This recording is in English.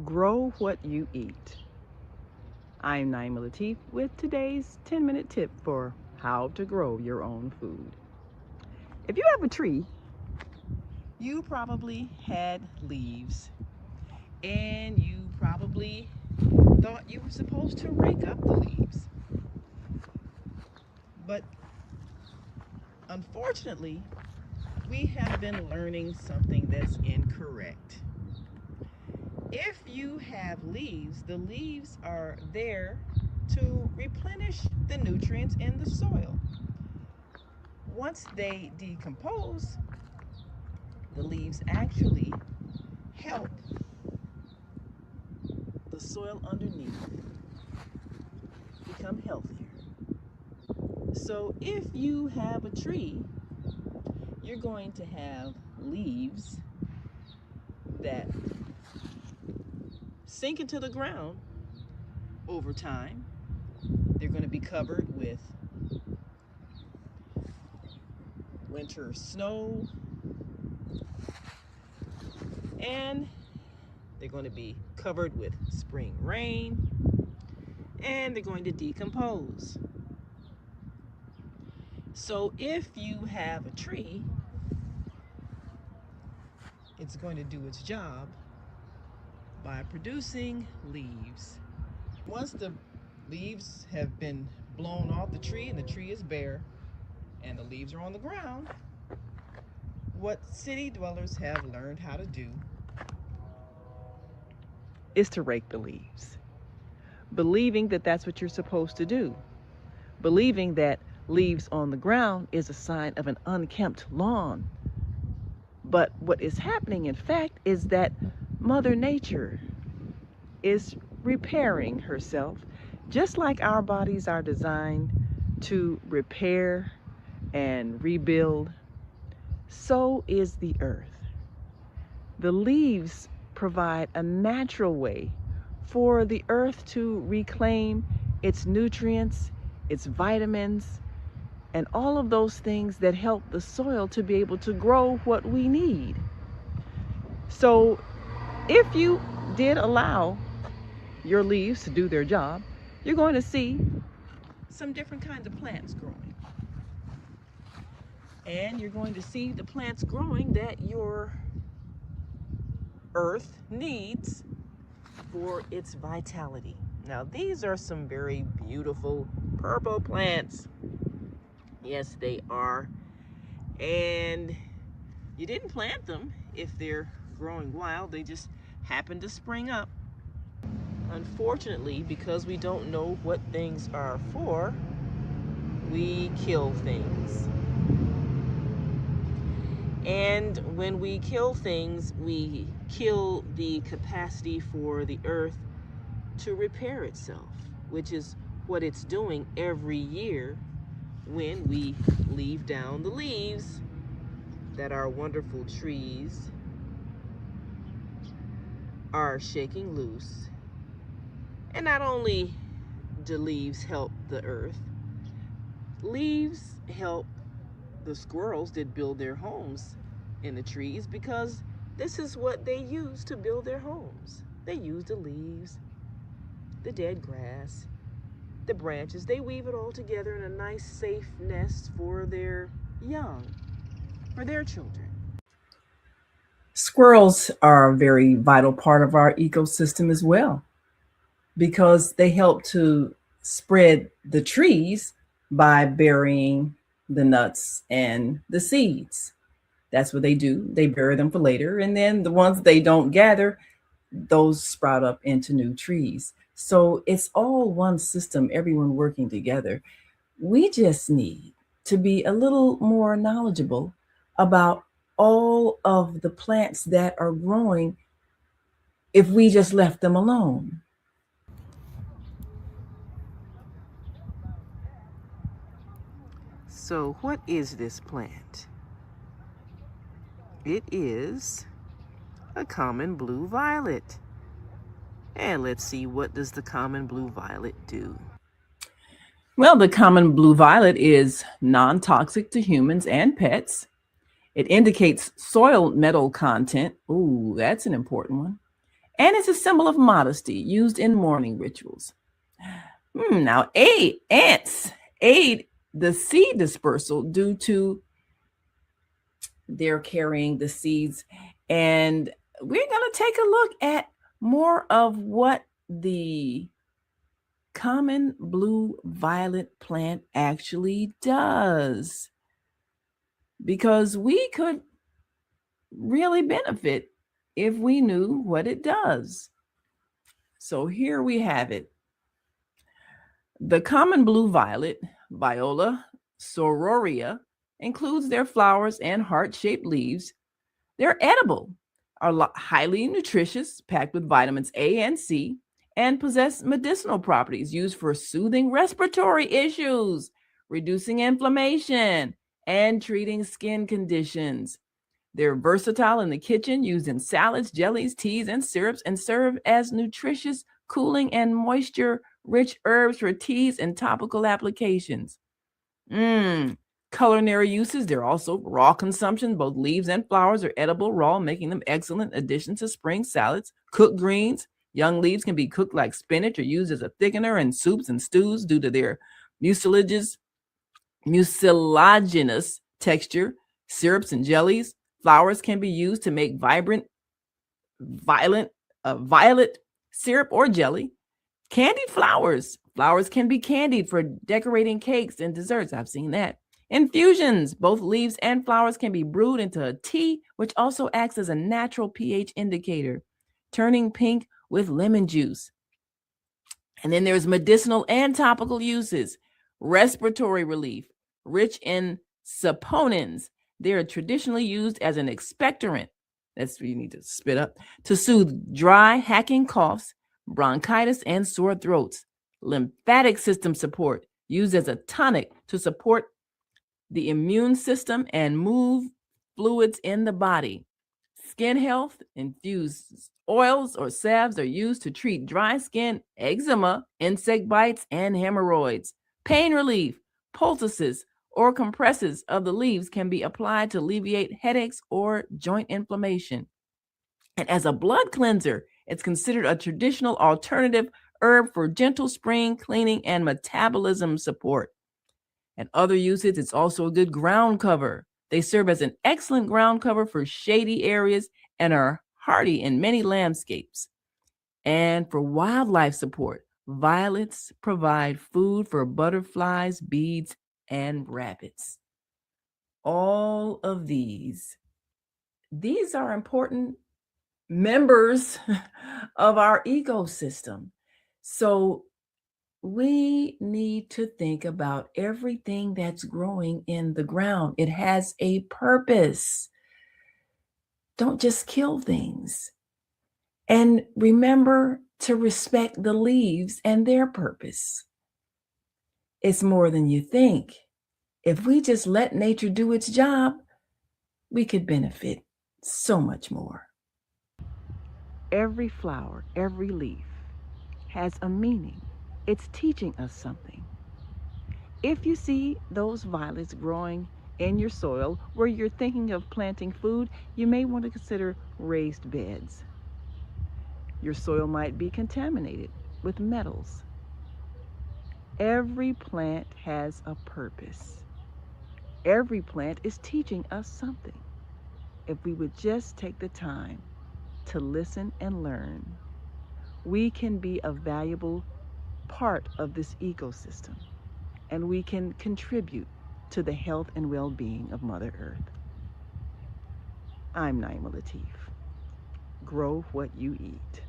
Grow what you eat. I'm NAIMAH LATIF with today's 10-minute tip for how to grow your own food. If you have a tree, you probably had leaves and you probably thought you were supposed to rake up the leaves. But unfortunately, we have been learning something that's incorrect. If you have leaves, the leaves are there to replenish the nutrients in the soil. Once they decompose, the leaves actually help the soil underneath become healthier. So if you have a tree, you're going to have leaves that sink into the ground over time. They're going to be covered with winter snow, and they're going to be covered with spring rain, and they're going to decompose. So if you have a tree, it's going to do its job by producing leaves. Once the leaves have been blown off the tree and the tree is bare and the leaves are on the ground, what city dwellers have learned how to do is to rake the leaves, believing that that's what you're supposed to do, believing that leaves on the ground is a sign of an unkempt lawn. But what is happening, in fact, is that Mother Nature is repairing herself, just like our bodies are designed to repair and rebuild. So is the earth. The leaves provide a natural way for the earth to reclaim its nutrients, its vitamins, and all of those things that help the soil to be able to grow what we need. So if you did allow your leaves to do their job, you're going to see some different kinds of plants growing. And you're going to see the plants growing that your earth needs for its vitality. Now, these are some very beautiful purple plants. Yes, they are. And you didn't plant them if they're growing wild. They just happen to spring up. Unfortunately, because we don't know what things are for, we kill things. And when we kill things, we kill the capacity for the earth to repair itself, which is what it's doing every year when we leave down the leaves that our wonderful trees are shaking loose. And not only do leaves help the earth, leaves help the squirrels that build their homes in the trees, because this is what they use to build their homes. They use the leaves, the dead grass, the branches. They weave it all together in a nice, safe nest for their young, for their children. Squirrels are a very vital part of our ecosystem as well, because they help to spread the trees by burying the nuts and the seeds. That's what they do. They bury them for later. And then the ones they don't gather, those sprout up into new trees. So it's all one system, everyone working together. We just need to be a little more knowledgeable about all of the plants that are growing if we just left them alone. So what is this plant? It is a common blue violet. And let's see, what does the common blue violet do? Well, the common blue violet is non-toxic to humans and pets. It indicates soil metal content. Ooh, that's an important one. and it's a symbol of modesty used in mourning rituals. Now, ants aid the seed dispersal due to their carrying the seeds. And we're going to take a look at more of what the common blue violet plant actually does, because we could really benefit if we knew what it does. So here we have it. The common blue violet, Viola sororia, includes their flowers and heart-shaped leaves. They're edible, are highly nutritious, packed with vitamins A and C, and possess medicinal properties used for soothing respiratory issues, reducing inflammation, and treating skin conditions. They're versatile in the kitchen, used in salads, jellies, teas, and syrups, and serve as nutritious, cooling, and moisture-rich herbs for teas and topical applications. Culinary uses, they're also raw consumption. Both leaves and flowers are edible raw, making them excellent additions to spring salads. Cooked greens, young leaves can be cooked like spinach or used as a thickener in soups and stews due to their mucilaginous texture. Syrups and jellies. Flowers can be used to make violet syrup or jelly. Candied flowers. Flowers can be candied for decorating cakes and desserts. I've seen that. Infusions. Both leaves and flowers can be brewed into a tea, which also acts as a natural pH indicator, turning pink with lemon juice. And then there's medicinal and topical uses. Respiratory relief, rich in saponins. They are traditionally used as an expectorant. That's what you need to spit up. To soothe dry, hacking coughs, bronchitis, and sore throats. Lymphatic system support, used as a tonic to support the immune system and move fluids in the body. Skin health, infused oils or salves are used to treat dry skin, eczema, insect bites, and hemorrhoids. Pain relief, poultices, or compresses of the leaves can be applied to alleviate headaches or joint inflammation. And as a blood cleanser, it's considered a traditional alternative herb for gentle spring cleaning and metabolism support. And other uses, it's also a good ground cover. They serve as an excellent ground cover for shady areas and are hardy in many landscapes. And for wildlife support, violets provide food for butterflies, bees, and rabbits. All of these are important members of our ecosystem. So we need to think about everything that's growing in the ground. It has a purpose. Don't just kill things. And remember to respect the leaves and their purpose. It's more than you think. If we just let nature do its job, we could benefit so much more. Every flower, every leaf has a meaning. It's teaching us something. If you see those violets growing in your soil where you're thinking of planting food, you may want to consider raised beds. Your soil might be contaminated with metals. Every plant has a purpose. Every plant is teaching us something. If we would just take the time to listen and learn, we can be a valuable part of this ecosystem, and we can contribute to the health and well-being of Mother Earth. I'm NAIMAH LATIF. Grow what you eat.